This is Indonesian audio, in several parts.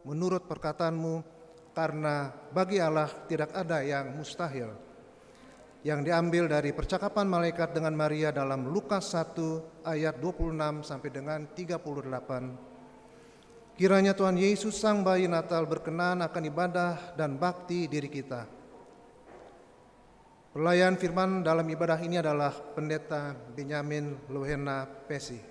menurut perkataan-Mu, karena bagi Allah tidak ada yang mustahil. Yang diambil dari percakapan malaikat dengan Maria dalam Lukas 1 ayat 26 sampai dengan 38. Kiranya Tuhan Yesus Sang Bayi Natal berkenan akan ibadah dan bakti diri kita. Pelayan firman dalam ibadah ini adalah Pendeta Benyamin Lohena Pesi.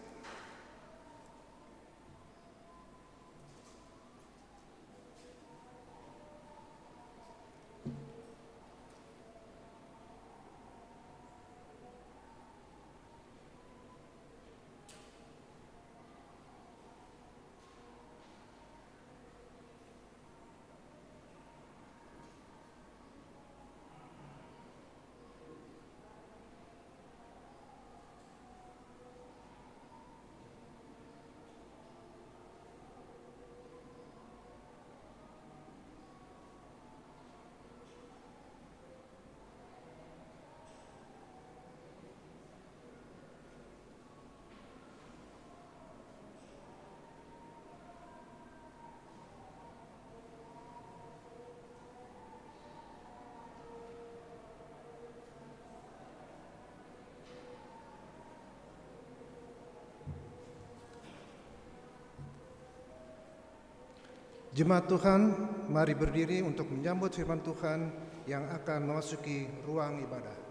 Jemaat Tuhan, mari berdiri untuk menyambut firman Tuhan yang akan memasuki ruang ibadah.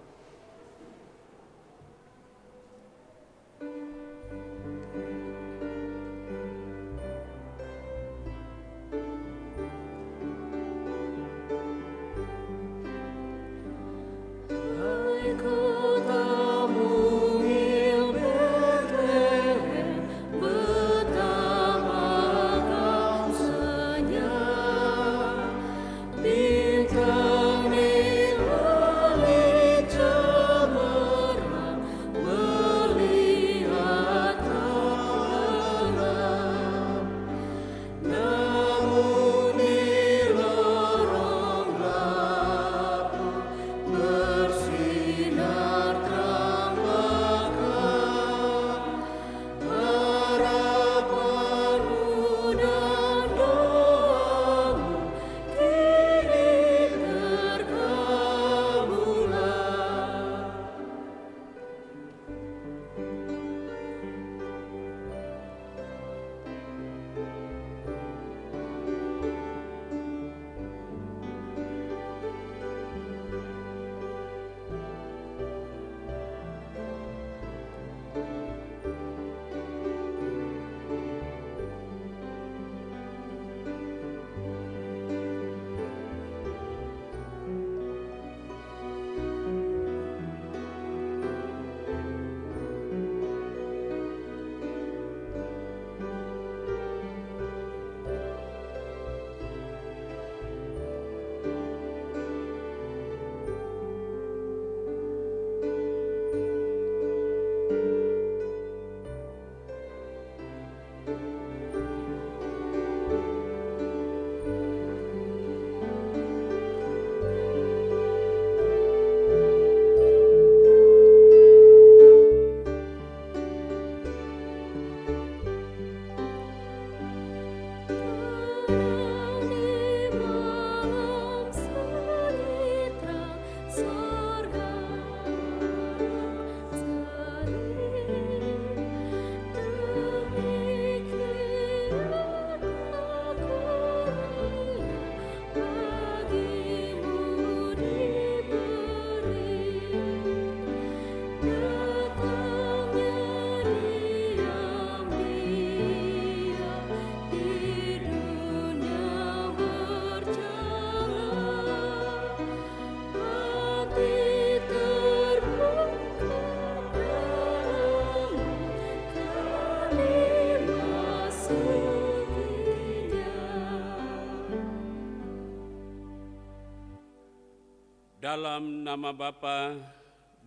Dalam nama Bapa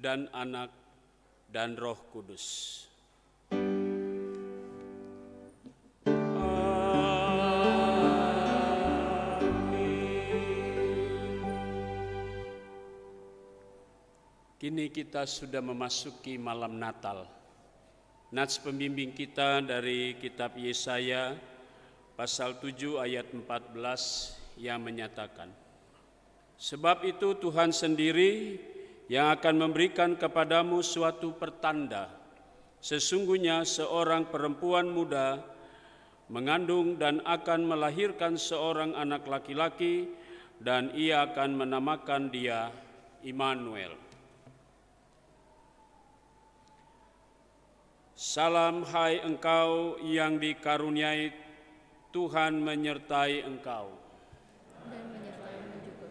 dan Anak dan Roh Kudus. Kini kita sudah memasuki malam Natal. Nats pembimbing kita dari kitab Yesaya pasal 7 ayat 14 yang menyatakan, sebab itu Tuhan sendiri yang akan memberikan kepadamu suatu pertanda. Sesungguhnya seorang perempuan muda mengandung dan akan melahirkan seorang anak laki-laki, dan ia akan menamakan dia Immanuel. Salam hai engkau yang dikaruniai Tuhan menyertai engkau. Dan menyertaimu juga.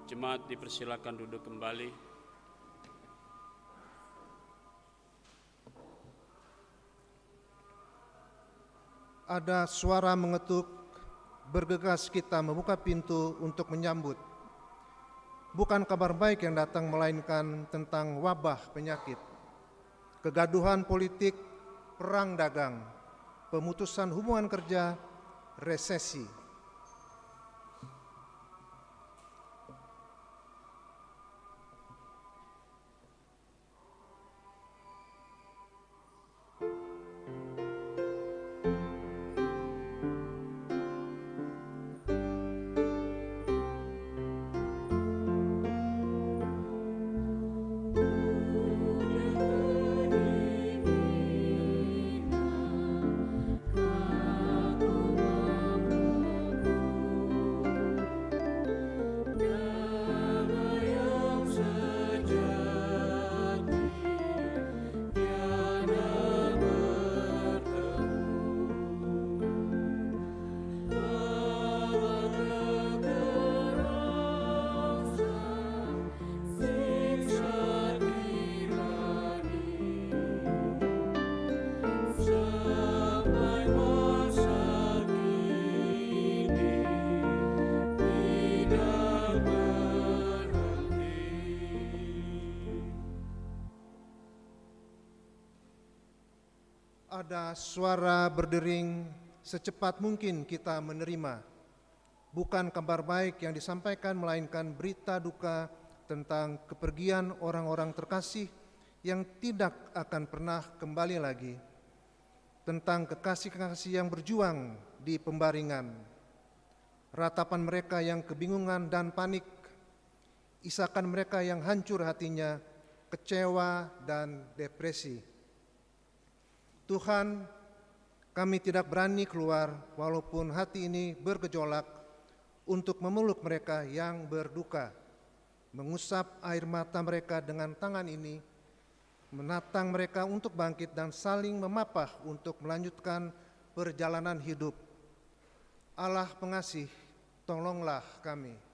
Jemaat dipersilakan duduk kembali. Ada suara mengetuk, bergegas kita membuka pintu untuk menyambut. Bukan kabar baik yang datang, melainkan tentang wabah penyakit, kegaduhan politik, perang dagang, pemutusan hubungan kerja, resesi. Ada suara berdering, secepat mungkin kita menerima bukan kabar baik yang disampaikan, melainkan berita duka tentang kepergian orang-orang terkasih yang tidak akan pernah kembali lagi, tentang kekasih-kekasih yang berjuang di pembaringan, ratapan mereka yang kebingungan dan panik, isakan mereka yang hancur hatinya, kecewa dan depresi. Tuhan, kami tidak berani keluar walaupun hati ini bergejolak untuk memeluk mereka yang berduka, mengusap air mata mereka dengan tangan ini, menatang mereka untuk bangkit dan saling memapah untuk melanjutkan perjalanan hidup. Allah pengasih, tolonglah kami.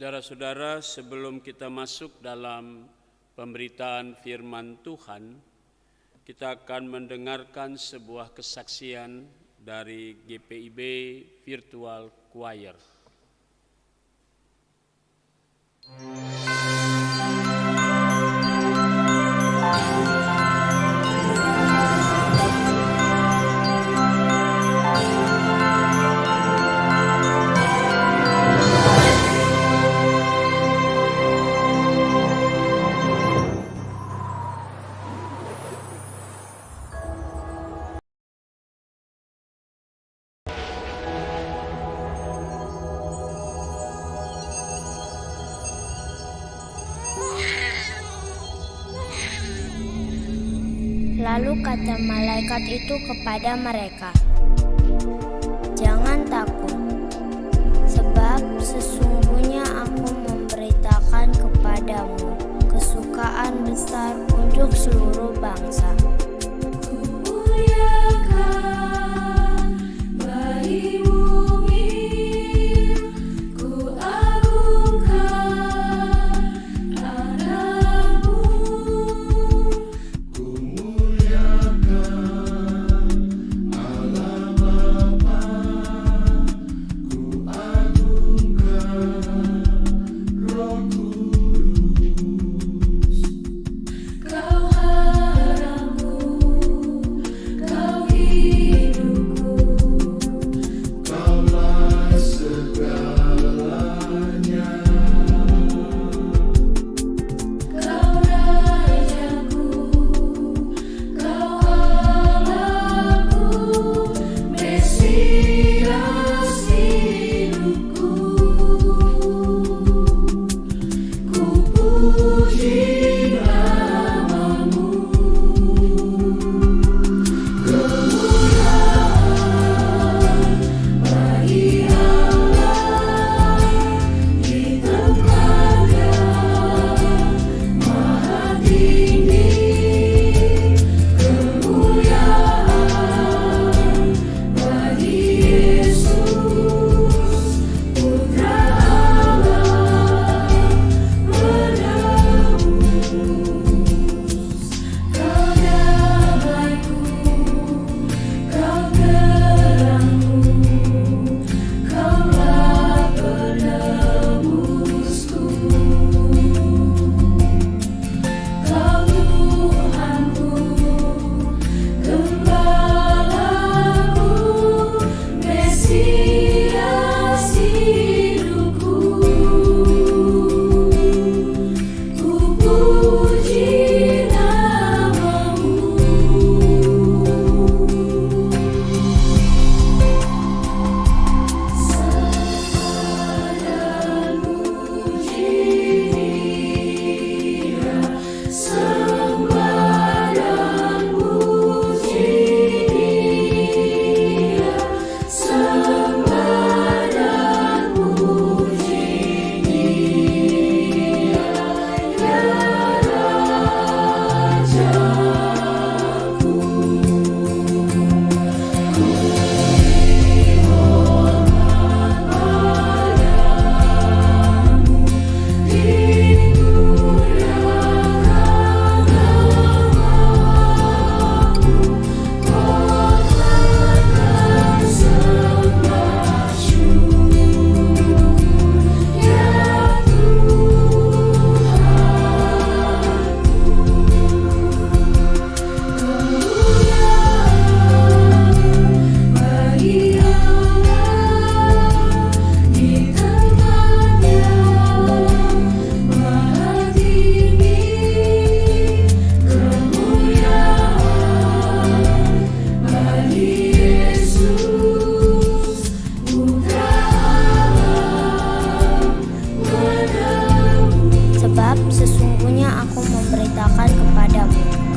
Saudara-saudara, sebelum kita masuk dalam pemberitaan firman Tuhan, kita akan mendengarkan sebuah kesaksian dari GPIB Virtual Choir. Lalu kata malaikat itu kepada mereka, "Jangan takut, sebab sesungguhnya aku memberitakan kepadamu kesukaan besar untuk seluruh bangsa.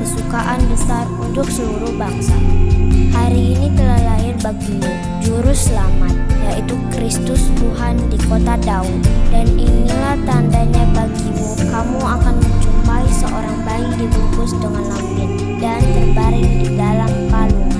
kesukaan besar untuk seluruh bangsa. Hari ini telah lahir bagimu Juru Selamat, yaitu Kristus Tuhan di kota Daud. Dan inilah tandanya bagimu, kamu akan menjumpai seorang bayi dibungkus dengan lampin dan terbaring di dalam palungan.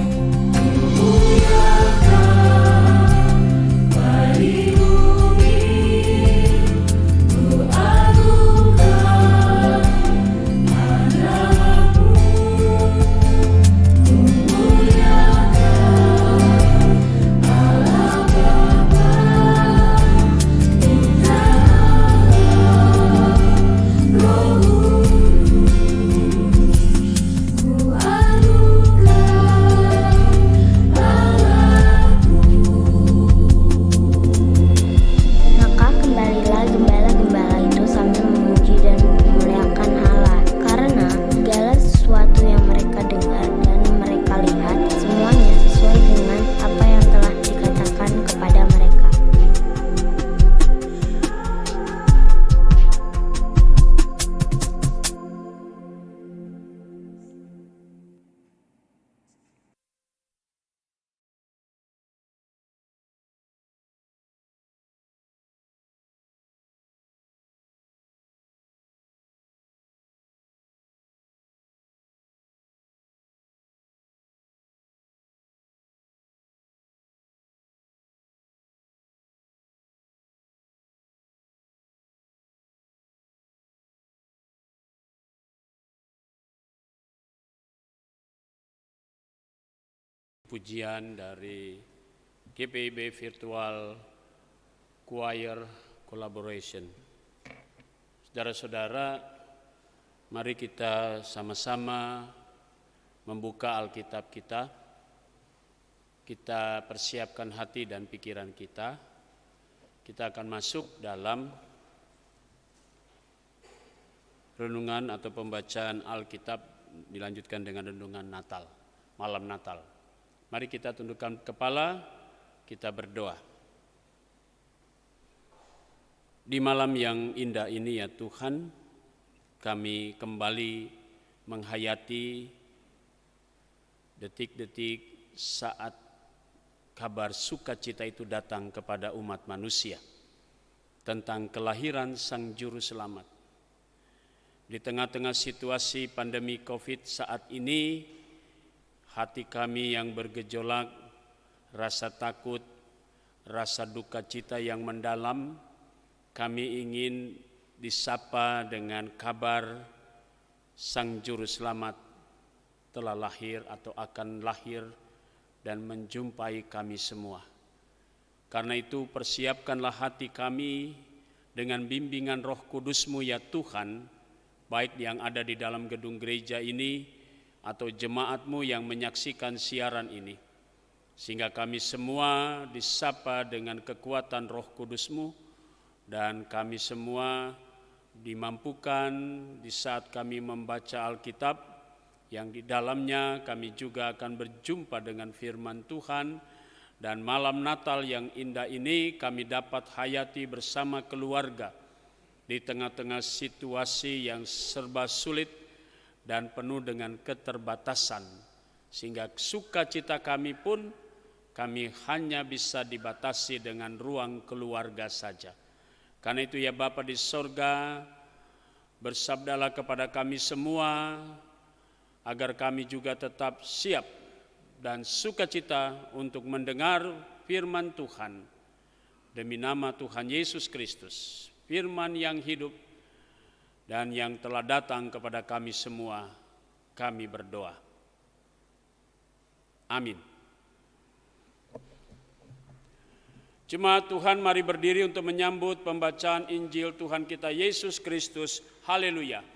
Pujian dari GPIB Virtual Choir Collaboration. Saudara-saudara, mari kita sama-sama membuka Alkitab kita. Kita persiapkan hati dan pikiran kita. Kita akan masuk dalam renungan atau pembacaan Alkitab, dilanjutkan dengan renungan Natal, malam Natal. Mari kita tundukkan kepala, kita berdoa. Di malam yang indah ini ya Tuhan, kami kembali menghayati detik-detik saat kabar sukacita itu datang kepada umat manusia tentang kelahiran Sang Juru Selamat. Di tengah-tengah situasi pandemi COVID saat ini, hati kami yang bergejolak, rasa takut, rasa duka cita yang mendalam, kami ingin disapa dengan kabar Sang Juru Selamat telah lahir atau akan lahir dan menjumpai kami semua. Karena itu persiapkanlah hati kami dengan bimbingan Roh Kudus-Mu ya Tuhan, baik yang ada di dalam gedung gereja ini atau jemaat-Mu yang menyaksikan siaran ini, sehingga kami semua disapa dengan kekuatan Roh Kudus-Mu, dan kami semua dimampukan di saat kami membaca Alkitab, yang di dalamnya kami juga akan berjumpa dengan firman Tuhan, dan malam Natal yang indah ini kami dapat hayati bersama keluarga di tengah-tengah situasi yang serba sulit dan penuh dengan keterbatasan, sehingga sukacita kami pun kami hanya bisa dibatasi dengan ruang keluarga saja. Karena itu ya Bapa di sorga, bersabdalah kepada kami semua agar kami juga tetap siap dan sukacita untuk mendengar firman Tuhan. Demi nama Tuhan Yesus Kristus, firman yang hidup dan yang telah datang kepada kami semua, kami berdoa. Amin. Jemaat Tuhan, mari berdiri untuk menyambut pembacaan Injil Tuhan kita Yesus Kristus. Haleluya. Haleluya.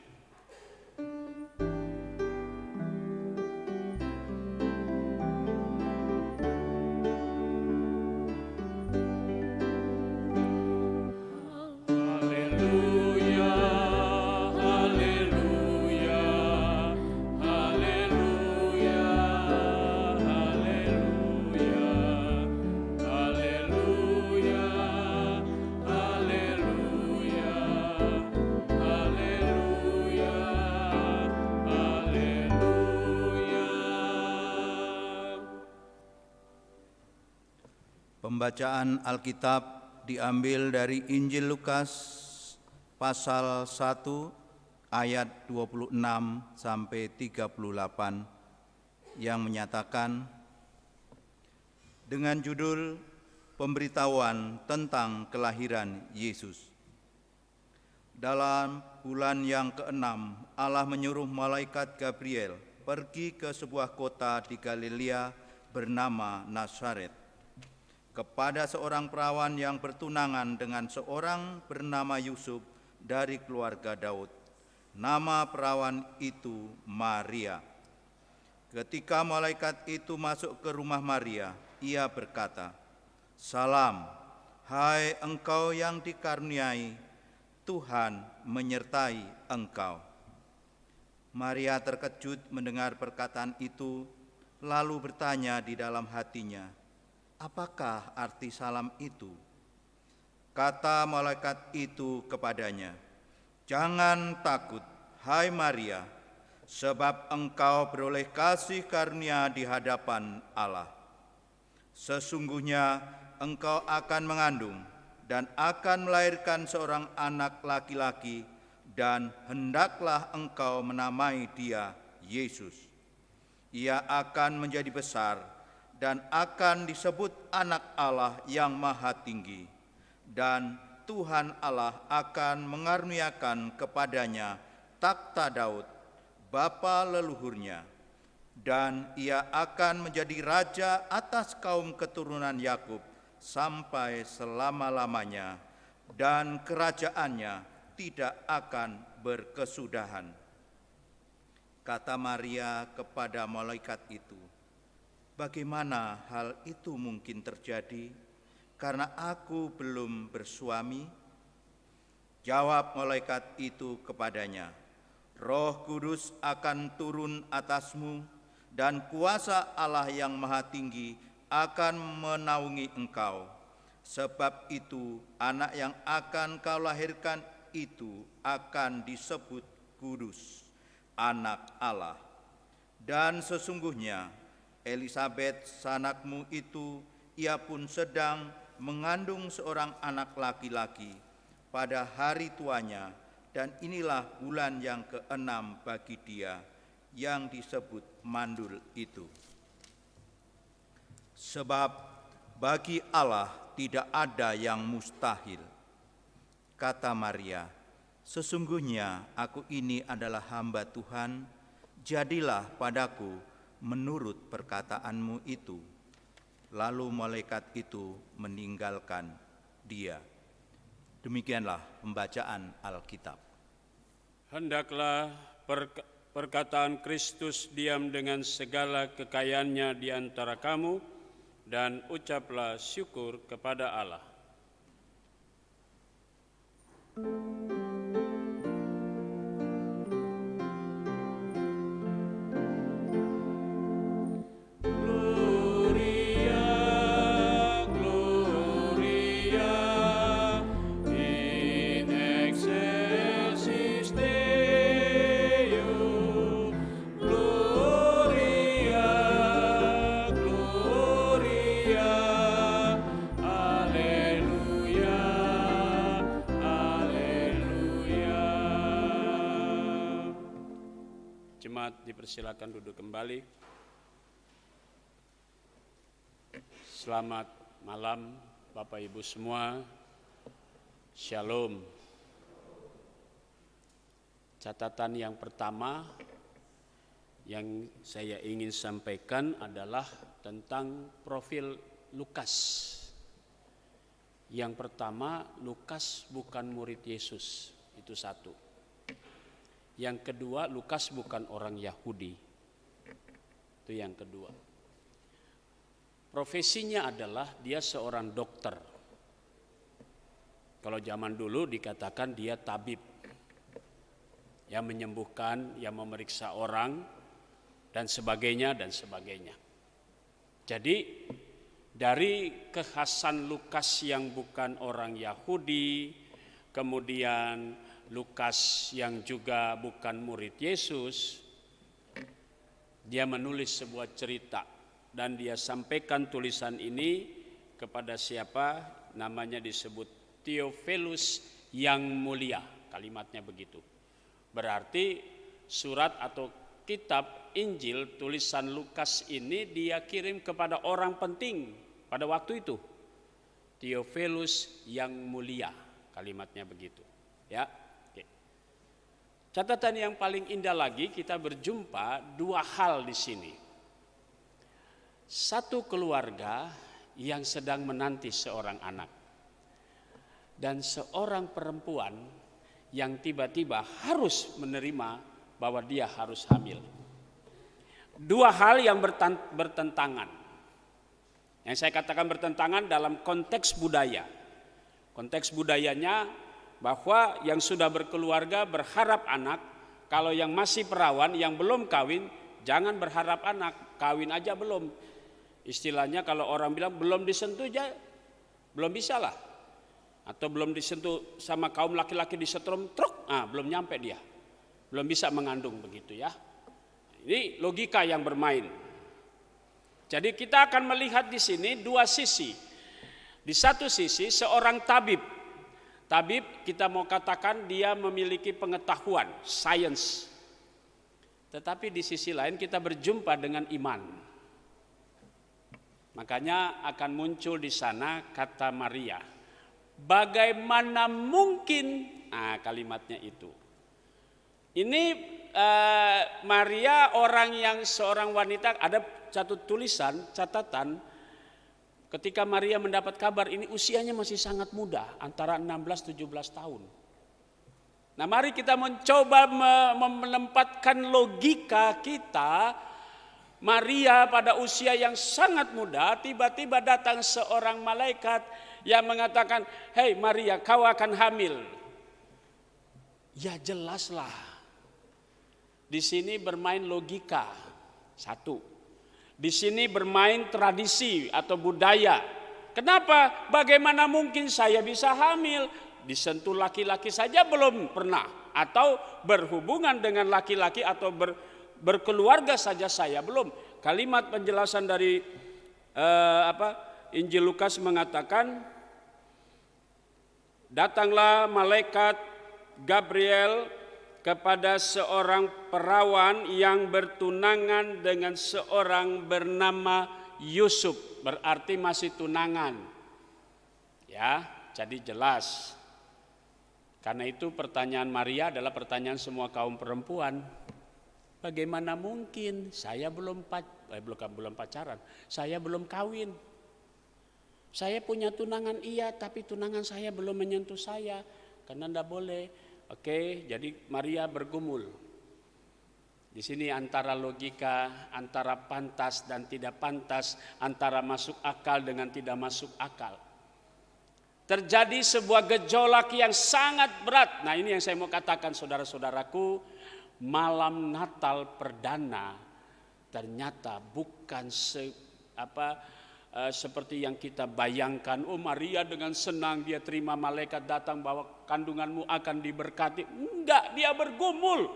Pembacaan Alkitab diambil dari Injil Lukas pasal 1 ayat 26 sampai 38 yang menyatakan dengan judul Pemberitahuan tentang kelahiran Yesus. Dalam bulan yang ke-6, Allah menyuruh malaikat Gabriel pergi ke sebuah kota di Galilea bernama Nazaret, kepada seorang perawan yang bertunangan dengan seorang bernama Yusuf dari keluarga Daud. Nama perawan itu Maria. Ketika malaikat itu masuk ke rumah Maria, ia berkata, "Salam, hai engkau yang dikaruniai, Tuhan menyertai engkau." Maria terkejut mendengar perkataan itu, lalu bertanya di dalam hatinya, "Apakah arti salam itu?" Kata malaikat itu kepadanya, "Jangan takut, hai Maria, sebab engkau beroleh kasih karunia di hadapan Allah. Sesungguhnya engkau akan mengandung dan akan melahirkan seorang anak laki-laki, dan hendaklah engkau menamai dia Yesus. Ia akan menjadi besar dan akan disebut Anak Allah yang Maha Tinggi, dan Tuhan Allah akan mengaruniakan kepadanya takhta Daud, bapa leluhurnya, dan ia akan menjadi raja atas kaum keturunan Yakub sampai selama-lamanya, dan kerajaannya tidak akan berkesudahan." Kata Maria kepada malaikat itu, "Bagaimana hal itu mungkin terjadi, karena aku belum bersuami?" Jawab malaikat itu kepadanya, "Roh Kudus akan turun atasmu, dan kuasa Allah yang Maha Tinggi akan menaungi engkau. Sebab itu anak yang akan kau lahirkan itu akan disebut kudus, Anak Allah. Dan sesungguhnya Elisabet sanakmu itu, ia pun sedang mengandung seorang anak laki-laki pada hari tuanya, dan inilah bulan yang ke-6 bagi dia, yang disebut mandul itu. Sebab bagi Allah tidak ada yang mustahil." Kata Maria, "Sesungguhnya aku ini adalah hamba Tuhan, jadilah padaku menurut perkataanmu itu." Lalu malaikat itu meninggalkan dia. Demikianlah pembacaan Alkitab. Hendaklah perkataan Kristus diam dengan segala kekayaannya di antara kamu, dan ucaplah syukur kepada Allah. Dipersilakan duduk kembali. Selamat malam Bapak Ibu semua. Shalom. Catatan yang pertama yang saya ingin sampaikan adalah tentang profil Lukas. Yang pertama, Lukas bukan murid Yesus, itu satu. Yang kedua, Lukas bukan orang Yahudi. Itu yang kedua. Profesinya adalah dia seorang dokter. Kalau zaman dulu dikatakan dia tabib. Yang menyembuhkan, yang memeriksa orang, dan sebagainya, dan sebagainya. Jadi, dari kekhasan Lukas yang bukan orang Yahudi, kemudian Lukas yang juga bukan murid Yesus, dia menulis sebuah cerita dan dia sampaikan tulisan ini kepada siapa? Namanya disebut Theophilus yang mulia, kalimatnya begitu. Berarti surat atau kitab Injil tulisan Lukas ini dia kirim kepada orang penting pada waktu itu. Theophilus yang mulia, kalimatnya begitu. Ya. Oke. Catatan yang paling indah lagi, kita berjumpa dua hal di sini. Satu keluarga yang sedang menanti seorang anak, dan seorang perempuan yang tiba-tiba harus menerima bahwa dia harus hamil. Dua hal yang bertentangan. Yang saya katakan bertentangan dalam konteks budaya. Konteks budayanya bahwa yang sudah berkeluarga berharap anak, kalau yang masih perawan, yang belum kawin, jangan berharap anak, kawin aja belum. Istilahnya kalau orang bilang belum disentuh aja, belum bisa lah. Atau belum disentuh sama kaum laki-laki disetrum truk, belum nyampe dia. Belum bisa mengandung begitu ya. Ini logika yang bermain. Jadi kita akan melihat di sini dua sisi. Di satu sisi seorang tabib. Tabib kita mau katakan dia memiliki pengetahuan, sains. Tetapi di sisi lain kita berjumpa dengan iman. Makanya akan muncul di sana kata Maria. Bagaimana mungkin? Kalimatnya itu. Ini Maria orang yang seorang wanita, ada satu tulisan, catatan, ketika Maria mendapat kabar ini usianya masih sangat muda, antara 16-17 tahun. Nah mari kita mencoba menempatkan logika kita. Maria pada usia yang sangat muda, tiba-tiba datang seorang malaikat yang mengatakan, "Hei Maria, kau akan hamil." Ya jelaslah. Di sini bermain logika. Satu. Di sini bermain tradisi atau budaya. Kenapa? Bagaimana mungkin saya bisa hamil? Disentuh laki-laki saja belum pernah. Atau berhubungan dengan laki-laki atau berkeluarga saja saya belum. Kalimat penjelasan dari Injil Lukas mengatakan, datanglah malaikat Gabriel kepada seorang perawan yang bertunangan dengan seorang bernama Yusuf, berarti masih tunangan. Ya, jadi jelas. Karena itu pertanyaan Maria adalah pertanyaan semua kaum perempuan. Bagaimana mungkin saya belum pacaran, saya belum kawin. Saya punya tunangan iya, tapi tunangan saya belum menyentuh saya, karena tidak boleh. Oke, jadi Maria bergumul. Di sini antara logika, antara pantas dan tidak pantas, antara masuk akal dengan tidak masuk akal. Terjadi sebuah gejolak yang sangat berat. Nah ini yang saya mau katakan saudara-saudaraku. Malam Natal perdana ternyata bukan seperti yang kita bayangkan. Oh Maria dengan senang dia terima malaikat datang bahwa kandunganmu akan diberkati. Enggak, dia bergumul.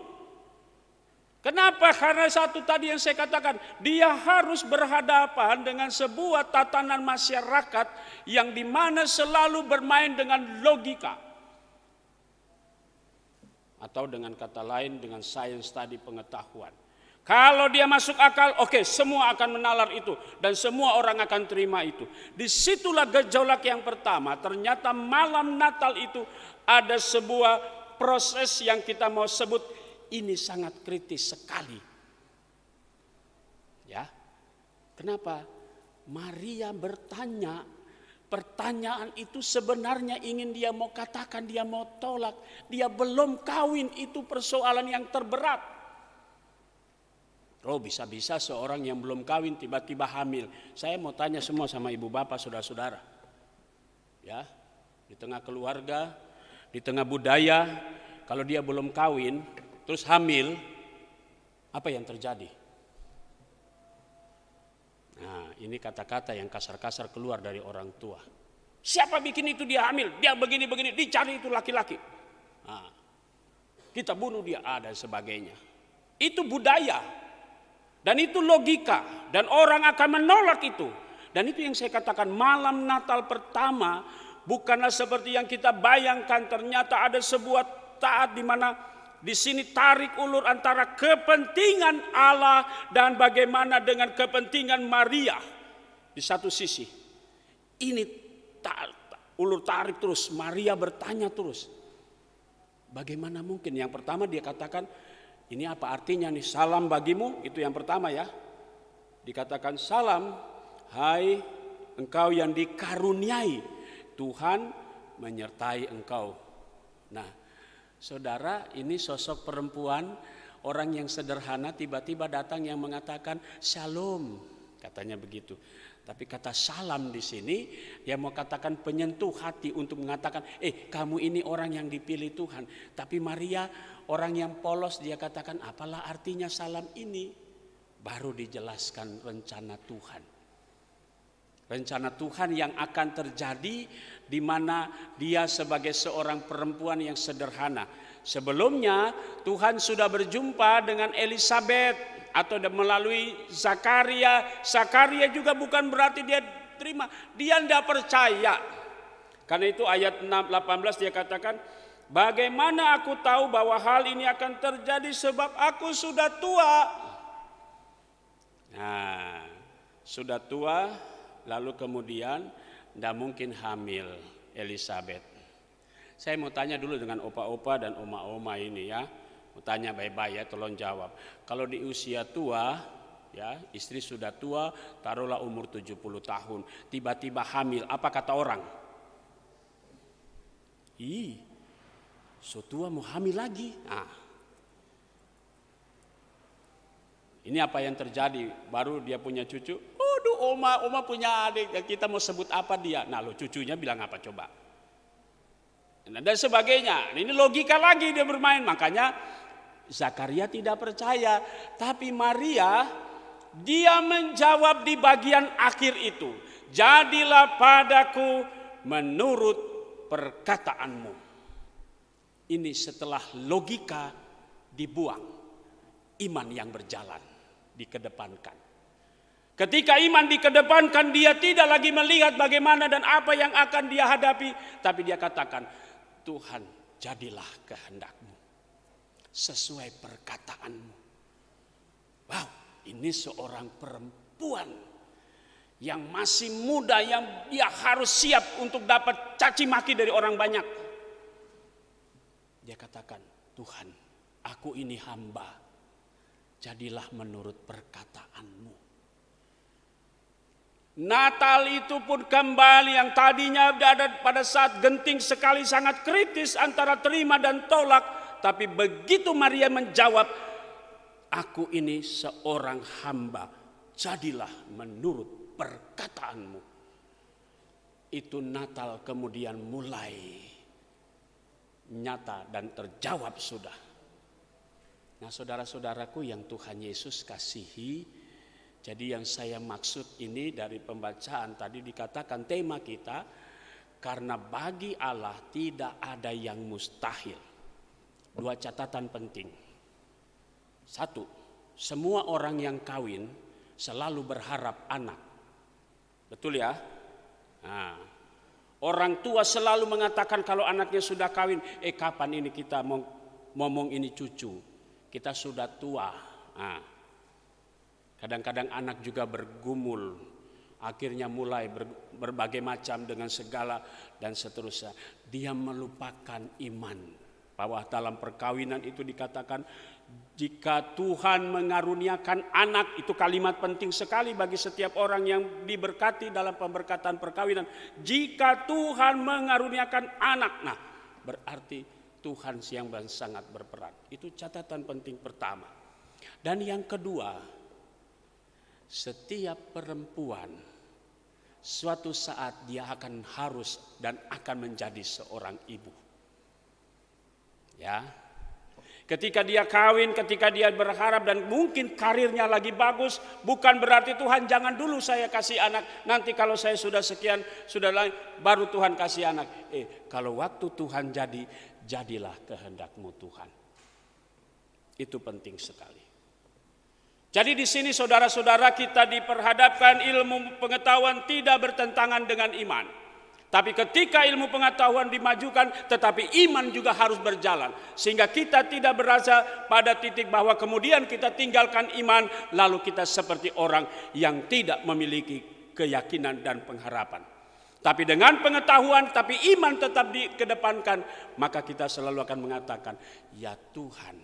Kenapa? Karena satu tadi yang saya katakan, dia harus berhadapan dengan sebuah tatanan masyarakat yang dimana selalu bermain dengan logika. Atau dengan kata lain dengan sains tadi, pengetahuan. Kalau dia masuk akal, oke, semua akan menalar itu dan semua orang akan terima itu. Disitulah gejolak yang pertama. Ternyata malam Natal itu ada sebuah proses yang kita mau sebut ini sangat kritis sekali. Ya, kenapa? Maria bertanya. Pertanyaan itu sebenarnya ingin dia mau katakan, dia mau tolak. Dia belum kawin, itu persoalan yang terberat. Oh bisa-bisa seorang yang belum kawin tiba-tiba hamil. Saya mau tanya semua sama ibu bapak, saudara-saudara. Ya, di tengah keluarga, di tengah budaya, kalau dia belum kawin, terus hamil, apa yang terjadi? Nah, ini kata-kata yang kasar-kasar keluar dari orang tua. Siapa bikin itu dia hamil? Dia begini-begini, dicari itu laki-laki. Nah, kita bunuh dia, dan sebagainya. Itu budaya. Dan itu logika. Dan orang akan menolak itu. Dan itu yang saya katakan, malam Natal pertama bukanlah seperti yang kita bayangkan. Ternyata ada sebuah taat di mana di sini tarik ulur antara kepentingan Allah dan bagaimana dengan kepentingan Maria. Di satu sisi, ini ulur tarik terus, Maria bertanya terus. Bagaimana mungkin? Yang pertama dia katakan, ini apa artinya nih? Salam bagimu, itu yang pertama ya. Dikatakan salam, hai engkau yang dikaruniai, Tuhan menyertai engkau. Nah, saudara, ini sosok perempuan, orang yang sederhana tiba-tiba datang yang mengatakan shalom, katanya begitu. Tapi kata salam di sini dia mau katakan penyentuh hati untuk mengatakan, kamu ini orang yang dipilih Tuhan. Tapi Maria orang yang polos, dia katakan apalah artinya salam ini? Baru dijelaskan rencana Tuhan. Rencana Tuhan yang akan terjadi di mana dia sebagai seorang perempuan yang sederhana. Sebelumnya Tuhan sudah berjumpa dengan Elisabet atau melalui Zakaria. Zakaria juga bukan berarti dia terima, dia tidak percaya. Karena itu ayat 18 dia katakan, bagaimana aku tahu bahwa hal ini akan terjadi sebab aku sudah tua. Nah, sudah tua, lalu kemudian tidak mungkin hamil Elisabet. Saya mau tanya dulu dengan opa-opa dan oma-oma ini ya. Mau tanya baik-baik ya, tolong jawab. Kalau di usia tua, ya istri sudah tua, taruhlah umur 70 tahun, tiba-tiba hamil, apa kata orang? So tua mau hamil lagi. Nah, ini apa yang terjadi? Baru dia punya cucu. Aduh, oma punya adik, kita mau sebut apa dia? Nah, lo cucunya bilang apa coba? Dan sebagainya. Ini logika lagi dia bermain. Makanya Zakaria tidak percaya. Tapi Maria, dia menjawab di bagian akhir itu. Jadilah padaku menurut perkataanmu. Ini setelah logika dibuang, iman yang berjalan dikedepankan. Ketika iman dikedepankan, dia tidak lagi melihat bagaimana dan apa yang akan dia hadapi. Tapi dia katakan, Tuhan jadilah kehendakmu sesuai perkataanmu. Wow, ini seorang perempuan yang masih muda, yang dia harus siap untuk dapat caci maki dari orang banyak. Dia katakan, Tuhan, aku ini hamba, jadilah menurut perkataanmu. Natal itu pun kembali, yang tadinya ada pada saat genting sekali, sangat kritis antara terima dan tolak. Tapi begitu Maria menjawab, aku ini seorang hamba, jadilah menurut perkataanmu. Itu Natal kemudian mulai nyata dan terjawab sudah. Nah, saudara-saudaraku yang Tuhan Yesus kasihi, jadi yang saya maksud ini dari pembacaan tadi dikatakan tema kita, karena bagi Allah tidak ada yang mustahil. Dua catatan penting. Satu, semua orang yang kawin selalu berharap anak. Betul ya? Nah, orang tua selalu mengatakan kalau anaknya sudah kawin, kapan ini kita mau ngomong ini cucu? Kita sudah tua. Nah, kadang-kadang anak juga bergumul, akhirnya mulai berbagai macam dengan segala dan seterusnya. Dia melupakan iman. Bahwa dalam perkawinan itu dikatakan, jika Tuhan mengaruniakan anak, itu kalimat penting sekali bagi setiap orang yang diberkati dalam pemberkatan perkawinan. Jika Tuhan mengaruniakan anak, nah berarti Tuhan yang sangat berperan. Itu catatan penting pertama. Dan yang kedua, setiap perempuan suatu saat dia akan harus dan akan menjadi seorang ibu. Ya, ketika dia kawin, ketika dia berharap dan mungkin karirnya lagi bagus, bukan berarti Tuhan jangan dulu saya kasih anak, nanti kalau saya sudah sekian, sudah lain, baru Tuhan kasih anak. Kalau waktu Tuhan jadilah kehendakmu Tuhan. Itu penting sekali. Jadi di sini saudara-saudara kita diperhadapkan ilmu pengetahuan tidak bertentangan dengan iman. Tapi ketika ilmu pengetahuan dimajukan, tetapi iman juga harus berjalan. Sehingga kita tidak berasa pada titik bahwa kemudian kita tinggalkan iman, lalu kita seperti orang yang tidak memiliki keyakinan dan pengharapan. Tapi dengan pengetahuan, tapi iman tetap dikedepankan, maka kita selalu akan mengatakan, ya Tuhan,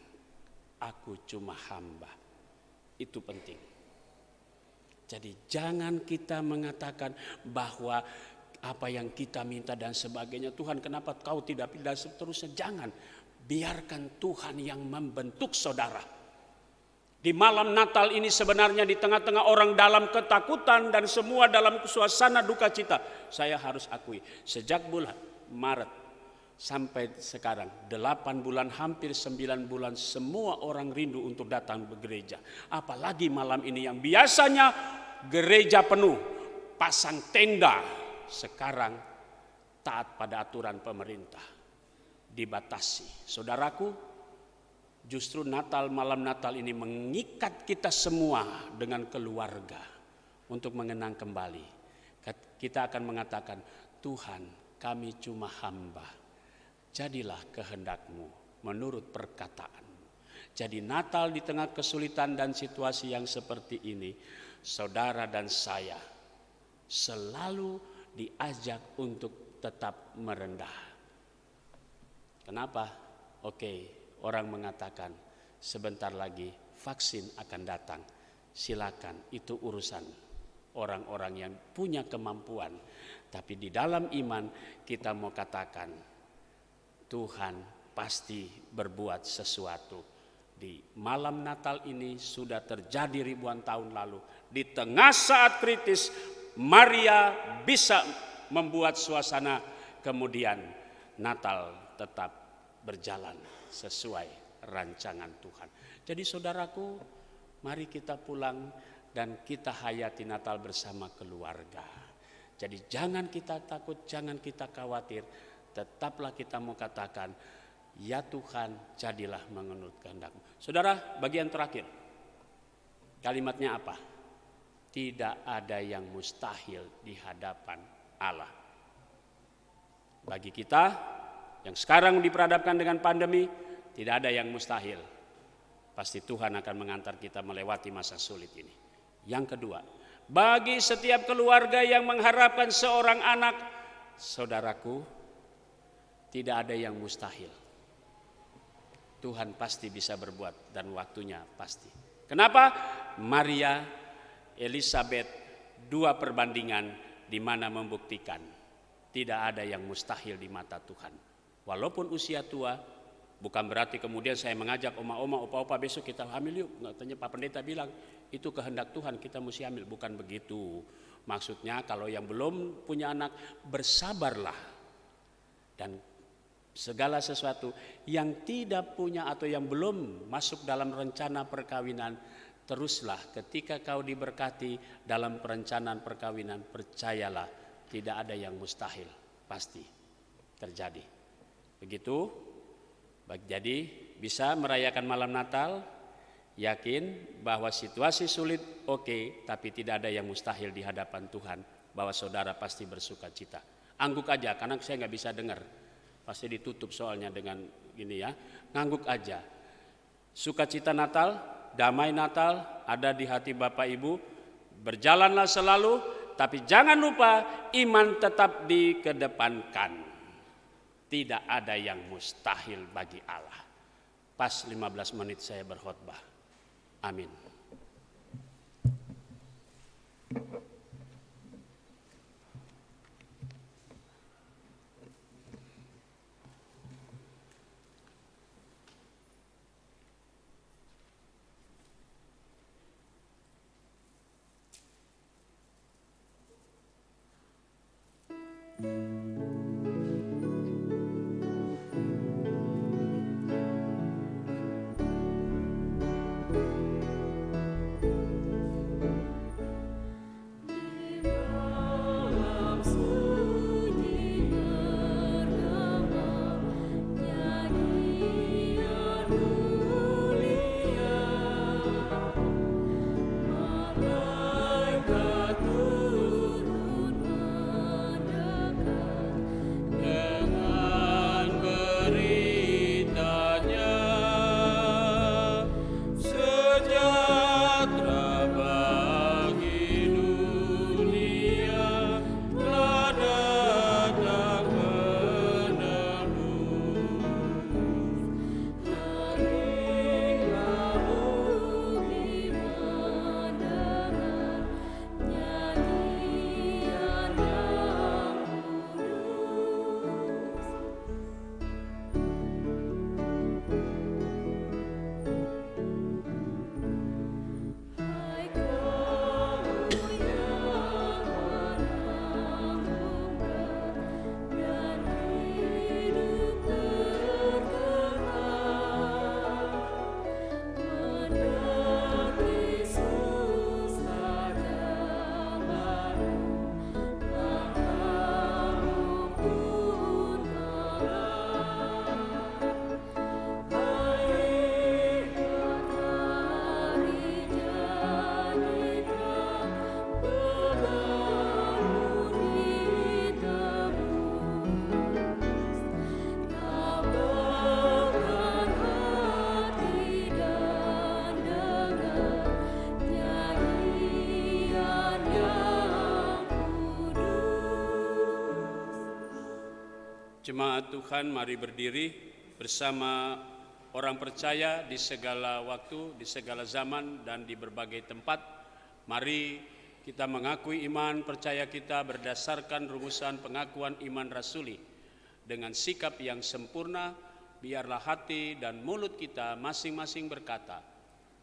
aku cuma hamba. Itu penting. Jadi jangan kita mengatakan bahwa apa yang kita minta dan sebagainya, Tuhan kenapa kau tidak pilih dan seterusnya. Jangan, biarkan Tuhan yang membentuk saudara. Di malam Natal ini sebenarnya di tengah-tengah orang dalam ketakutan dan semua dalam suasana duka cita. Saya harus akui, sejak bulan Maret sampai sekarang 8 bulan, hampir 9 bulan, semua orang rindu untuk datang ke gereja. Apalagi malam ini yang biasanya gereja penuh, pasang tenda. Sekarang taat pada aturan pemerintah, dibatasi. Saudaraku, justru malam Natal ini mengikat kita semua dengan keluarga untuk mengenang kembali. Kita akan mengatakan, Tuhan, kami cuma hamba, jadilah kehendak-Mu menurut perkataan-Mu. Jadi Natal di tengah kesulitan dan situasi yang seperti ini, saudara dan saya selalu diajak untuk tetap merendah. Kenapa? Oke, orang mengatakan sebentar lagi vaksin akan datang. Silakan, itu urusan orang-orang yang punya kemampuan. Tapi di dalam iman kita mau katakan, Tuhan pasti berbuat sesuatu. Di malam Natal ini sudah terjadi ribuan tahun lalu. Di tengah saat kritis, Maria bisa membuat suasana, kemudian Natal tetap berjalan sesuai rancangan Tuhan. Jadi saudaraku, mari kita pulang dan kita hayati Natal bersama keluarga. Jadi jangan kita takut, jangan kita khawatir, tetaplah kita mau katakan, ya Tuhan, jadilah menurut kehendak-Mu. Saudara, bagian terakhir, kalimatnya apa? Tidak ada yang mustahil di hadapan Allah. Bagi kita yang sekarang diperhadapkan dengan pandemi, tidak ada yang mustahil. Pasti Tuhan akan mengantar kita melewati masa sulit ini. Yang kedua, bagi setiap keluarga yang mengharapkan seorang anak, saudaraku, tidak ada yang mustahil. Tuhan pasti bisa berbuat dan waktunya pasti. Kenapa? Maria, Elizabeth, 2 perbandingan di mana membuktikan tidak ada yang mustahil di mata Tuhan. Walaupun usia tua, bukan berarti kemudian saya mengajak oma-oma, opa-opa besok kita hamil yuk. Katanya Pak Pendeta bilang itu kehendak Tuhan, kita mesti hamil. Bukan begitu. Maksudnya kalau yang belum punya anak, bersabarlah. Dan segala sesuatu yang tidak punya atau yang belum masuk dalam rencana perkawinan, teruslah ketika kau diberkati dalam perencanaan perkawinan, percayalah tidak ada yang mustahil, pasti terjadi. Begitu. Jadi bisa merayakan malam Natal, yakin bahwa situasi sulit, oke, tapi tidak ada yang mustahil di hadapan Tuhan, bahwa saudara pasti bersuka cita. Angguk aja, karena saya nggak bisa dengar, pasti ditutup soalnya dengan gini ya, ngangguk aja. Sukacita Natal, damai Natal ada di hati Bapak Ibu, berjalanlah selalu, tapi jangan lupa iman tetap dikedepankan. Tidak ada yang mustahil bagi Allah. Pas 15 menit saya berkhotbah. Amin. Jemaat Tuhan, mari berdiri bersama orang percaya di segala waktu, di segala zaman, dan di berbagai tempat. Mari kita mengakui iman percaya kita berdasarkan rumusan pengakuan iman rasuli. Dengan sikap yang sempurna, biarlah hati dan mulut kita masing-masing berkata,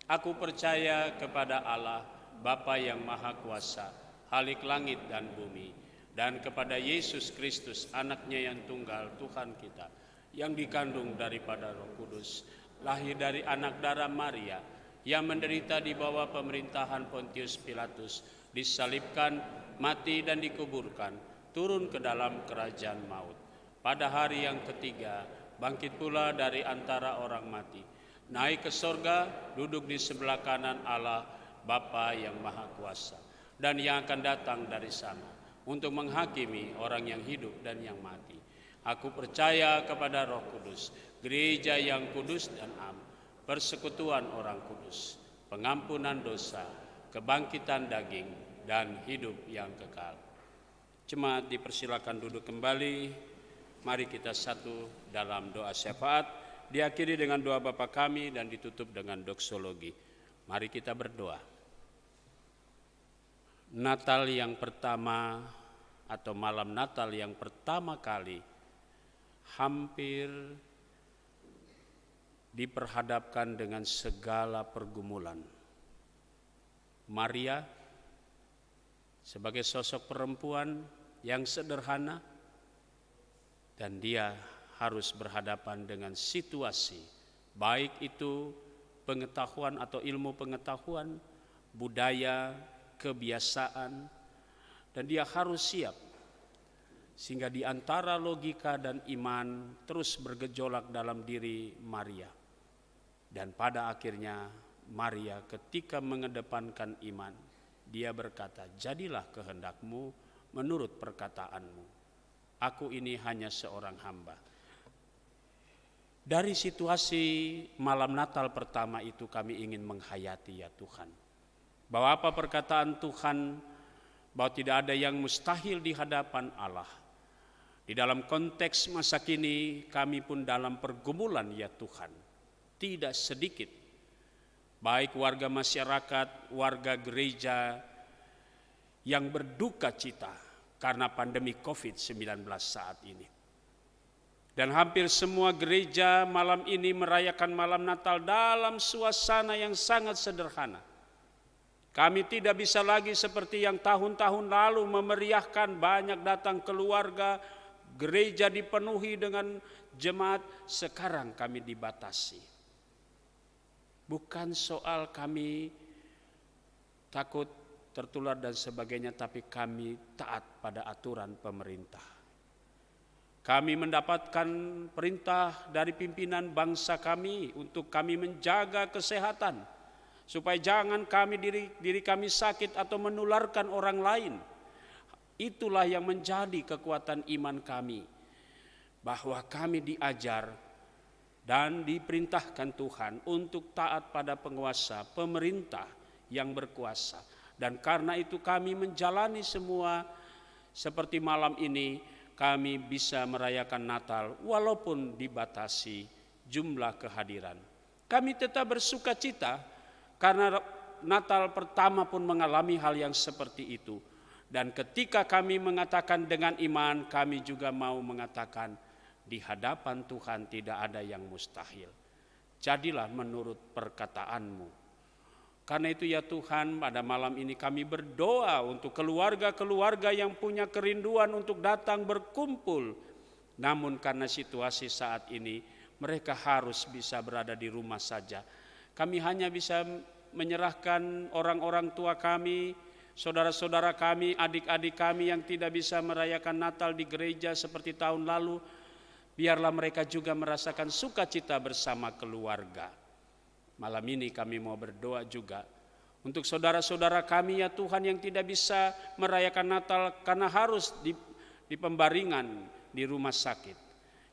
"Aku percaya kepada Allah, Bapa yang Maha Kuasa, Khalik langit dan bumi, dan kepada Yesus Kristus, anaknya yang tunggal, Tuhan kita, yang dikandung daripada Roh Kudus, lahir dari anak darah Maria, yang menderita di bawah pemerintahan Pontius Pilatus, disalibkan, mati dan dikuburkan, turun ke dalam kerajaan maut. Pada hari yang ketiga, bangkit pula dari antara orang mati, naik ke sorga, duduk di sebelah kanan Allah, Bapa yang Maha Kuasa, dan yang akan datang dari sana untuk menghakimi orang yang hidup dan yang mati. Aku percaya kepada Roh Kudus, gereja yang kudus dan am, persekutuan orang kudus, pengampunan dosa, kebangkitan daging, dan hidup yang kekal." Jemaat dipersilakan duduk kembali. Mari kita satu dalam doa syafaat, diakhiri dengan doa Bapa kami dan ditutup dengan doksologi. Mari kita berdoa. Natal yang pertama atau malam Natal yang pertama kali hampir diperhadapkan dengan segala pergumulan. Maria sebagai sosok perempuan yang sederhana, dan dia harus berhadapan dengan situasi, baik itu pengetahuan atau ilmu pengetahuan, budaya, kebiasaan, dan dia harus siap. Sehingga di antara logika dan iman terus bergejolak dalam diri Maria. Dan pada akhirnya Maria ketika mengedepankan iman, dia berkata, "Jadilah kehendakmu menurut perkataanmu. Aku ini hanya seorang hamba." Dari situasi malam Natal pertama itu kami ingin menghayati ya Tuhan, bahwa apa perkataan Tuhan, bahwa tidak ada yang mustahil di hadapan Allah. Di dalam konteks masa kini kami pun dalam pergumulan ya Tuhan, tidak sedikit baik warga masyarakat, warga gereja yang berduka cita karena pandemi COVID-19 saat ini. Dan hampir semua gereja malam ini merayakan malam Natal dalam suasana yang sangat sederhana. Kami tidak bisa lagi seperti yang tahun-tahun lalu memeriahkan, banyak datang keluarga, gereja dipenuhi dengan jemaat. Sekarang kami dibatasi. Bukan soal kami takut tertular dan sebagainya, tapi kami taat pada aturan pemerintah. Kami mendapatkan perintah dari pimpinan bangsa kami untuk kami menjaga kesehatan, supaya jangan diri kami sakit atau menularkan orang lain. Itulah yang menjadi kekuatan iman kami, bahwa kami diajar dan diperintahkan Tuhan untuk taat pada penguasa, pemerintah yang berkuasa. Dan karena itu kami menjalani semua seperti malam ini, kami bisa merayakan Natal walaupun dibatasi jumlah kehadiran. Kami tetap bersuka cita, karena Natal pertama pun mengalami hal yang seperti itu. Dan ketika kami mengatakan dengan iman, kami juga mau mengatakan di hadapan Tuhan tidak ada yang mustahil. Jadilah menurut perkataanmu. Karena itu ya Tuhan, pada malam ini kami berdoa untuk keluarga-keluarga yang punya kerinduan untuk datang berkumpul. Namun karena situasi saat ini, mereka harus bisa berada di rumah saja. Kami hanya bisa menyerahkan orang-orang tua kami, saudara-saudara kami, adik-adik kami yang tidak bisa merayakan Natal di gereja seperti tahun lalu. Biarlah mereka juga merasakan sukacita bersama keluarga. Malam ini kami mau berdoa juga untuk saudara-saudara kami ya Tuhan yang tidak bisa merayakan Natal karena harus di pembaringan di rumah sakit.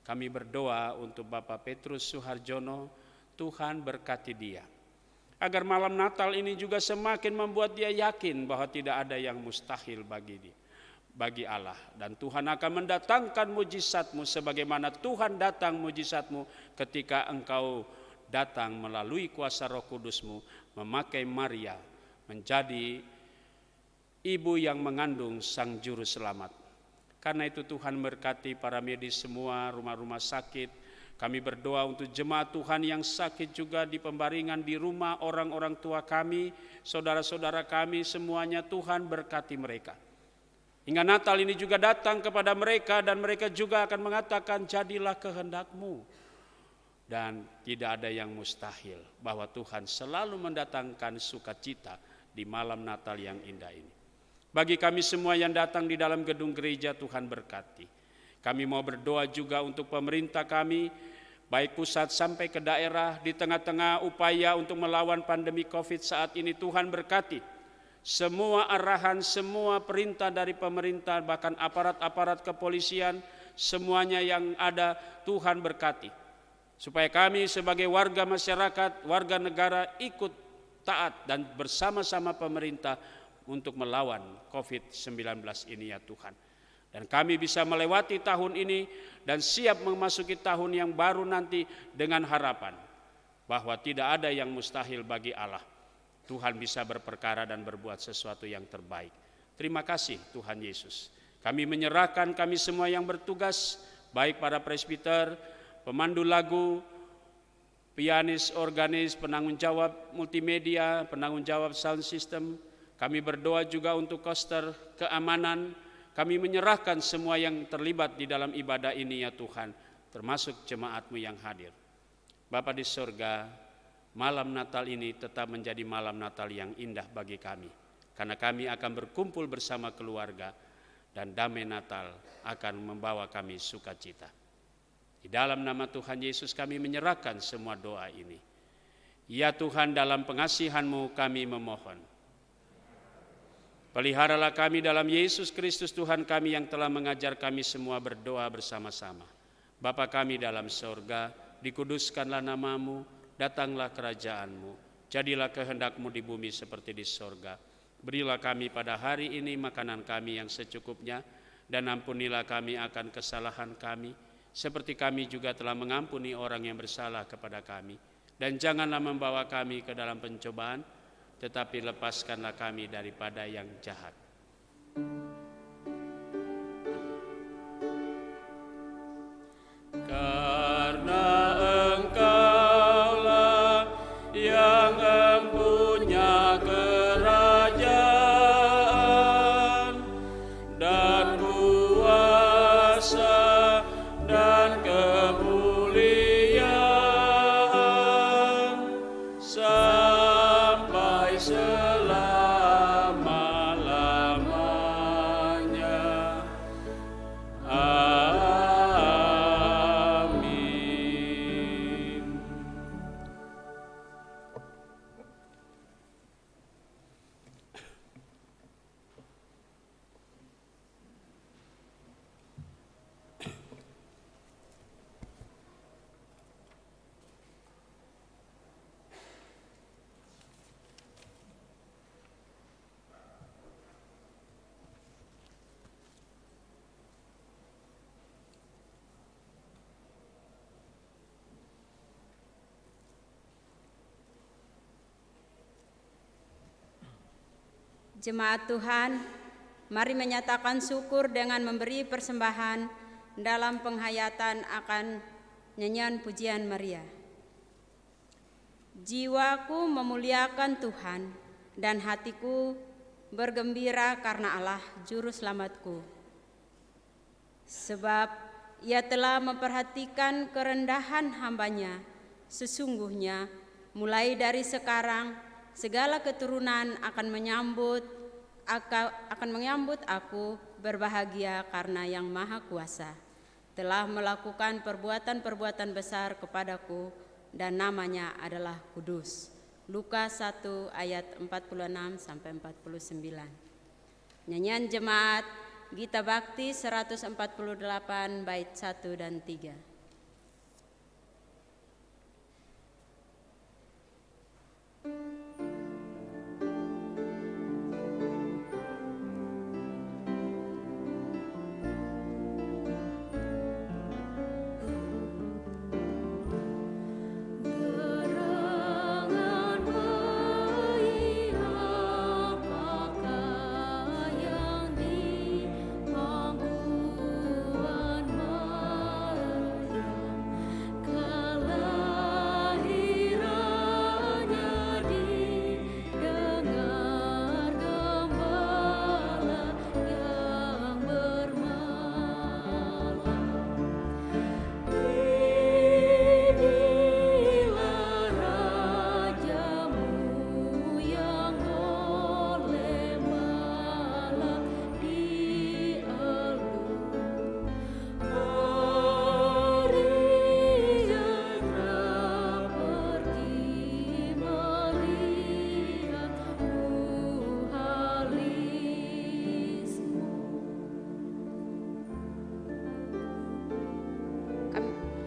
Kami berdoa untuk Bapak Petrus Suharjono, Tuhan berkati dia. Agar malam Natal ini juga semakin membuat dia yakin bahwa tidak ada yang mustahil bagi dia. bagi Allah. Dan Tuhan akan mendatangkan mujizat-Mu sebagaimana Tuhan datang mujizat-Mu ketika Engkau datang melalui kuasa Roh Kudus-Mu memakai Maria menjadi ibu yang mengandung Sang Juru Selamat. Karena itu Tuhan berkati para medis semua, rumah-rumah sakit. Kami berdoa untuk jemaat Tuhan yang sakit juga di pembaringan di rumah, orang-orang tua kami, saudara-saudara kami, semuanya Tuhan berkati mereka. Hingga Natal ini juga datang kepada mereka dan mereka juga akan mengatakan jadilah kehendak-Mu. Dan tidak ada yang mustahil bahwa Tuhan selalu mendatangkan sukacita di malam Natal yang indah ini. Bagi kami semua yang datang di dalam gedung gereja, Tuhan berkati. Kami mau berdoa juga untuk pemerintah kami, baik pusat sampai ke daerah, di tengah-tengah upaya untuk melawan pandemi COVID saat ini. Tuhan berkati semua arahan, semua perintah dari pemerintah, bahkan aparat-aparat kepolisian, semuanya yang ada Tuhan berkati. Supaya kami sebagai warga masyarakat, warga negara ikut taat dan bersama-sama pemerintah untuk melawan COVID-19 ini ya Tuhan. Dan kami bisa melewati tahun ini dan siap memasuki tahun yang baru nanti dengan harapan bahwa tidak ada yang mustahil bagi Allah. Tuhan bisa berperkara dan berbuat sesuatu yang terbaik. Terima kasih Tuhan Yesus. Kami menyerahkan kami semua yang bertugas, baik para presbiter, pemandu lagu, pianis, organis, penanggung jawab multimedia, penanggung jawab sound system. Kami berdoa juga untuk koster keamanan. Kami menyerahkan semua yang terlibat di dalam ibadah ini ya Tuhan, termasuk jemaat-Mu yang hadir. Bapa di surga, malam Natal ini tetap menjadi malam Natal yang indah bagi kami. Karena kami akan berkumpul bersama keluarga dan damai Natal akan membawa kami sukacita. Di dalam nama Tuhan Yesus kami menyerahkan semua doa ini. Ya Tuhan, dalam pengasihan-Mu kami memohon. Peliharalah kami dalam Yesus Kristus Tuhan kami yang telah mengajar kami semua berdoa bersama-sama. Bapa kami dalam sorga, dikuduskanlah nama-Mu, datanglah kerajaan-Mu, jadilah kehendak-Mu di bumi seperti di sorga. Berilah kami pada hari ini makanan kami yang secukupnya, dan ampunilah kami akan kesalahan kami, seperti kami juga telah mengampuni orang yang bersalah kepada kami. Dan janganlah membawa kami ke dalam pencobaan, tetapi lepaskanlah kami daripada yang jahat. Karena Engkaulah yang empunya kerajaan dan kuasa dan kemuliaan sampai selama-lamanya. Amin. Jemaat Tuhan, mari menyatakan syukur dengan memberi persembahan dalam penghayatan akan nyanyian pujian Maria. Jiwaku memuliakan Tuhan dan hatiku bergembira karena Allah Juru Selamatku. Sebab Ia telah memperhatikan kerendahan hamba-Nya. Sesungguhnya mulai dari sekarang segala keturunan akan menyambut aku berbahagia karena Yang Maha Kuasa telah melakukan perbuatan-perbuatan besar kepadaku dan namanya adalah kudus. Lukas 1 ayat 46 sampai 49. Nyanyian jemaat Gita Bakti 148 bait 1 dan 3.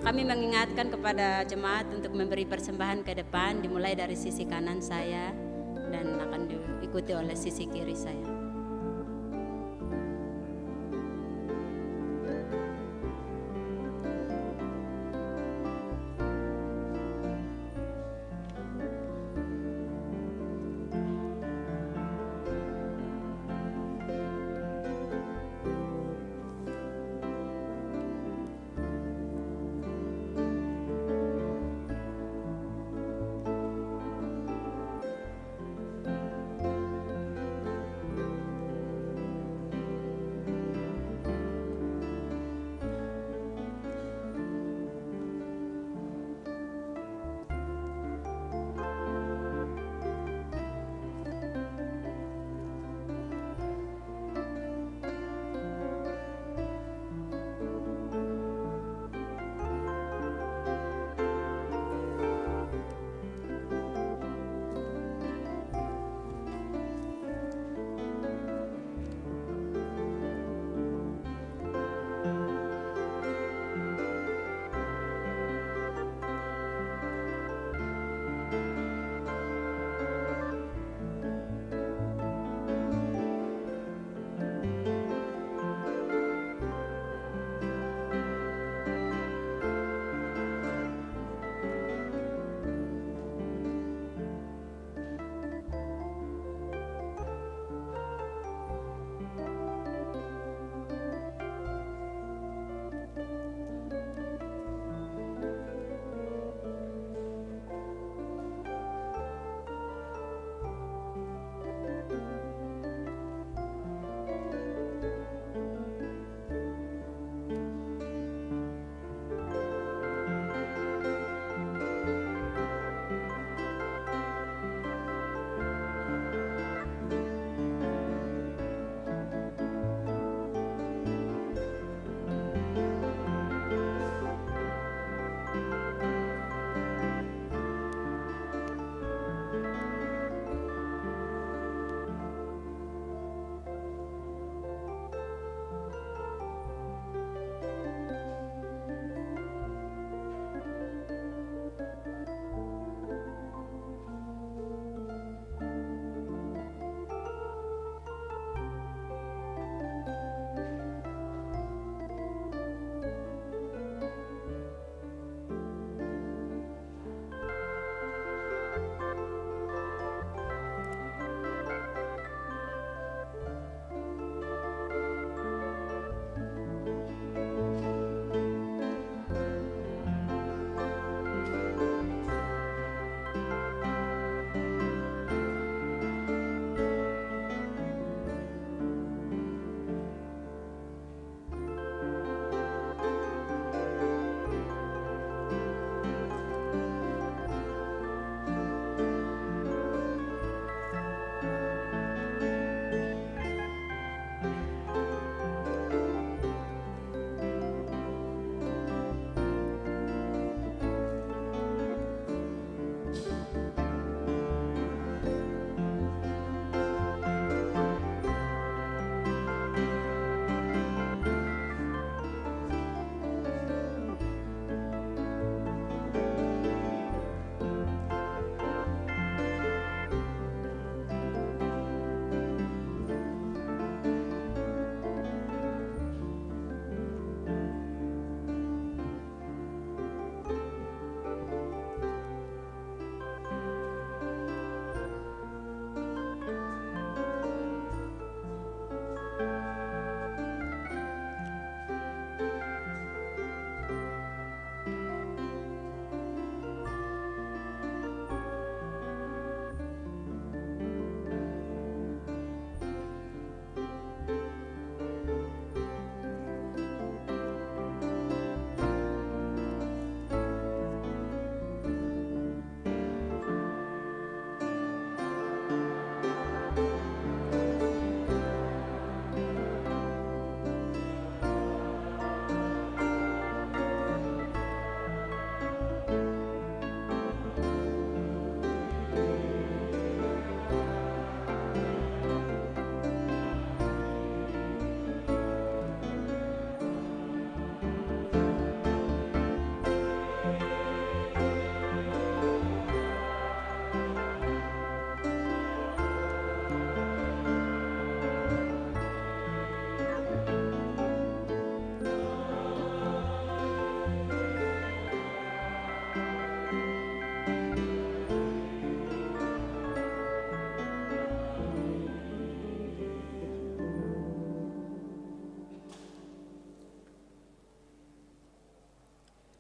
Kami mengingatkan kepada jemaat untuk memberi persembahan ke depan, dimulai dari sisi kanan saya dan akan diikuti oleh sisi kiri saya.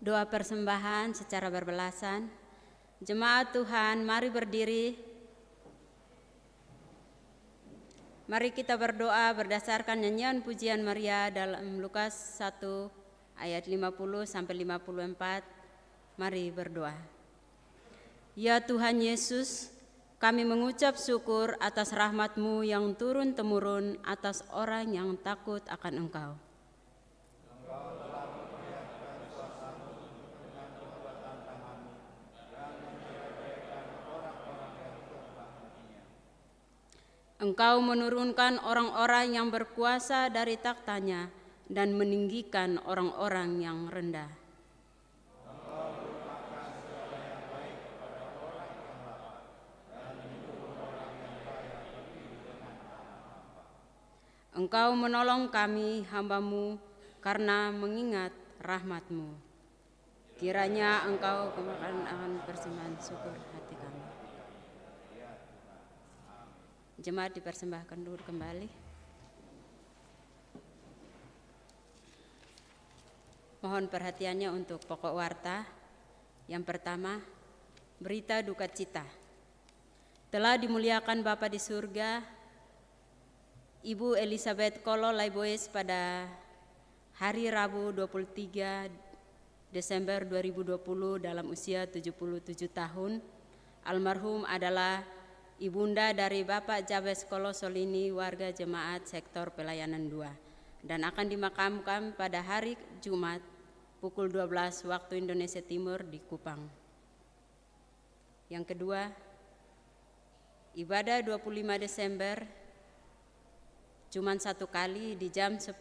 Doa persembahan secara berbelasan. Jemaat Tuhan, mari berdiri. Mari kita berdoa berdasarkan nyanyian pujian Maria dalam Lukas 1 ayat 50 sampai 54. Mari berdoa. Ya Tuhan Yesus, kami mengucap syukur atas rahmat-Mu yang turun-temurun atas orang yang takut akan Engkau. Engkau menurunkan orang-orang yang berkuasa dari taktanya dan meninggikan orang-orang yang rendah. Engkau menolong kami, hamba-Mu, karena mengingat rahmat-Mu. Kiranya Engkau kemakan akan persembahan syukur hati kami. Jemaat dipersembahkan dulu kembali. Mohon perhatiannya untuk pokok warta. Yang pertama, berita duka cita. Telah dimuliakan Bapa di surga, Ibu Elizabeth Kolo Laiboes pada hari Rabu 23 Desember 2020 dalam usia 77 tahun. Almarhum adalah ibunda dari Bapak Jabes Kolo Solini, warga jemaat sektor pelayanan 2, dan akan dimakamkan pada hari Jumat pukul 12 waktu Indonesia Timur di Kupang. Yang kedua, ibadah 25 Desember cuma satu kali di jam 10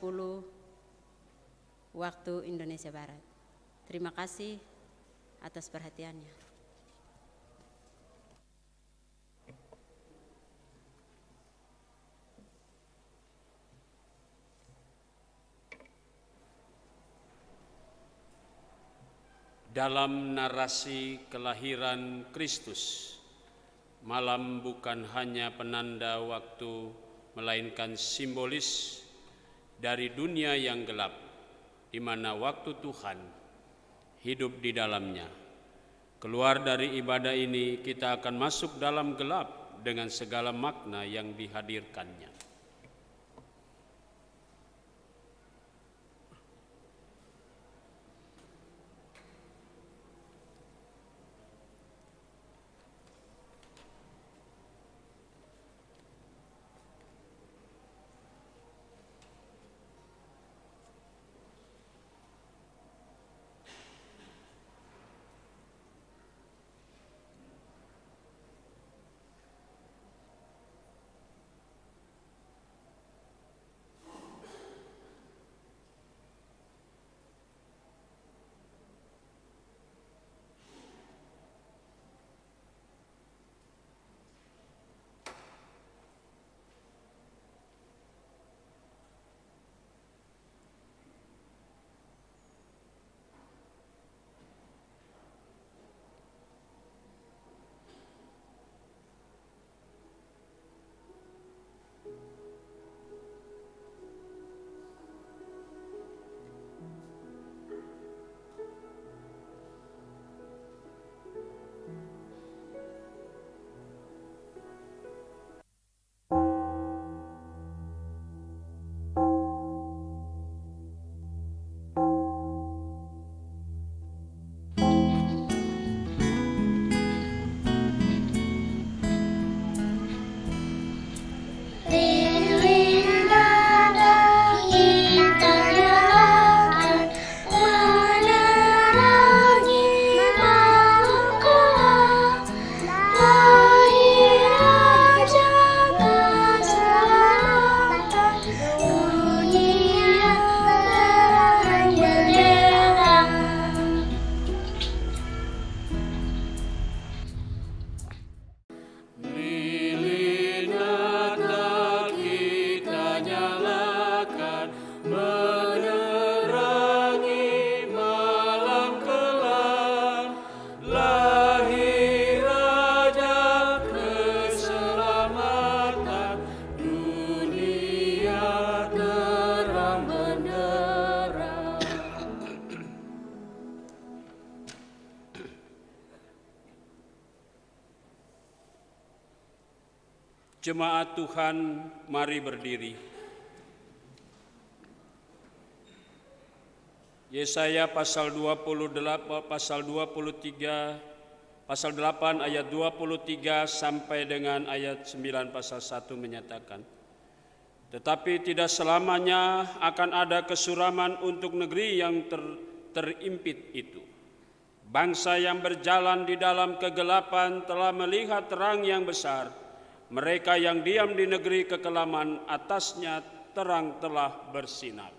waktu Indonesia Barat. Terima kasih atas perhatiannya. Dalam narasi kelahiran Kristus, malam bukan hanya penanda waktu, melainkan simbolis dari dunia yang gelap, di mana waktu Tuhan hidup di dalamnya. Keluar dari ibadah ini, kita akan masuk dalam gelap dengan segala makna yang dihadirkannya. Jemaat Tuhan, mari berdiri. Yesaya pasal 28, pasal 8 ayat 23 sampai dengan ayat 9 pasal 1 menyatakan, tetapi tidak selamanya akan ada kesuraman untuk negeri yang terimpit itu. Bangsa yang berjalan di dalam kegelapan telah melihat terang yang besar. Mereka yang diam di negeri kekelaman, atasnya terang telah bersinar.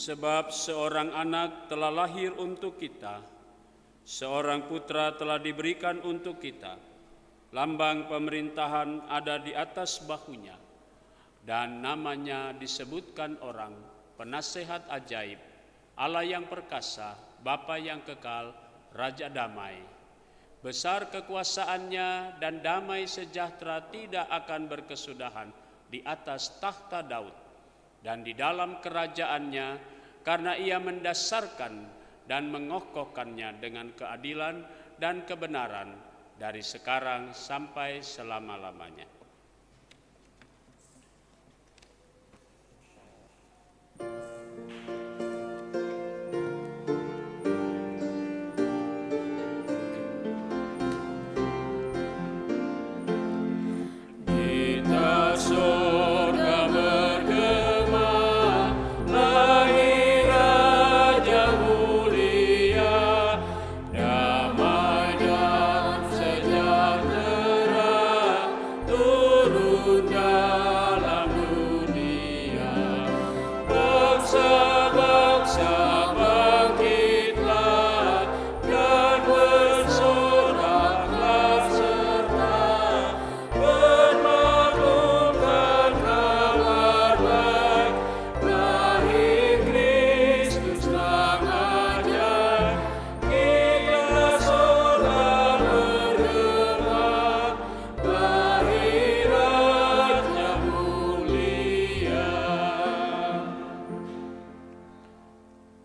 Sebab seorang anak telah lahir untuk kita, seorang putra telah diberikan untuk kita. Lambang pemerintahan ada di atas bahunya, dan namanya disebutkan orang, Penasehat Ajaib, Allah yang perkasa, Bapa yang kekal, Raja Damai. Besar kekuasaannya dan damai sejahtera tidak akan berkesudahan di atas tahta Daud dan di dalam kerajaannya, karena ia mendasarkan dan mengokohkannya dengan keadilan dan kebenaran dari sekarang sampai selama-lamanya.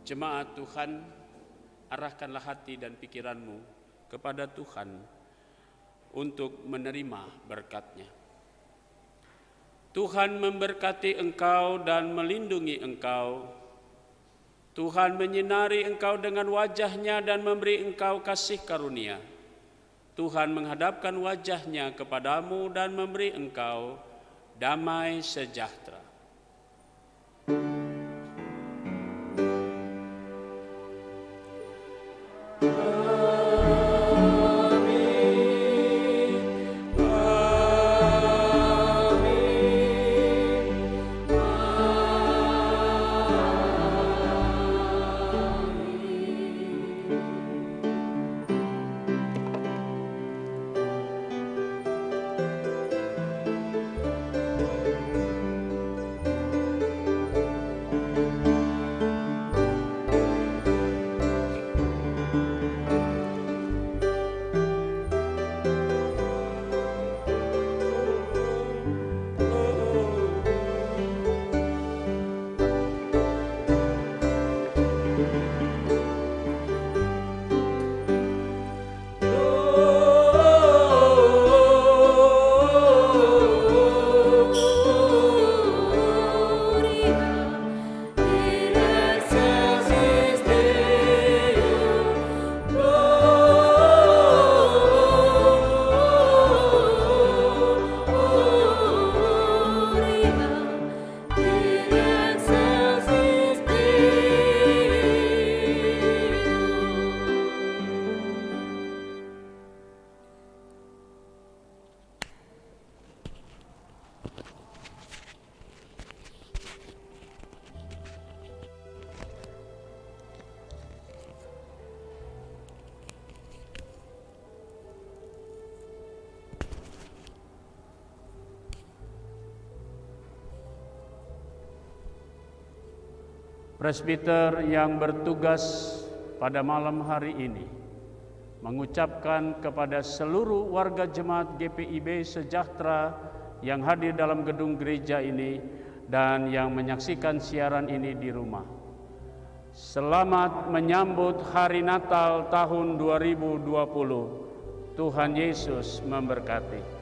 Jemaat Tuhan, arahkanlah hati dan pikiranmu kepada Tuhan untuk menerima berkat-Nya. Tuhan memberkati engkau dan melindungi engkau. Tuhan menyinari engkau dengan wajah-Nya dan memberi engkau kasih karunia. Tuhan menghadapkan wajah-Nya kepadamu dan memberi engkau damai sejahtera. Presbiter yang bertugas pada malam hari ini mengucapkan kepada seluruh warga jemaat GPIB sejahtera yang hadir dalam gedung gereja ini dan yang menyaksikan siaran ini di rumah. Selamat menyambut Hari Natal tahun 2020. Tuhan Yesus memberkati.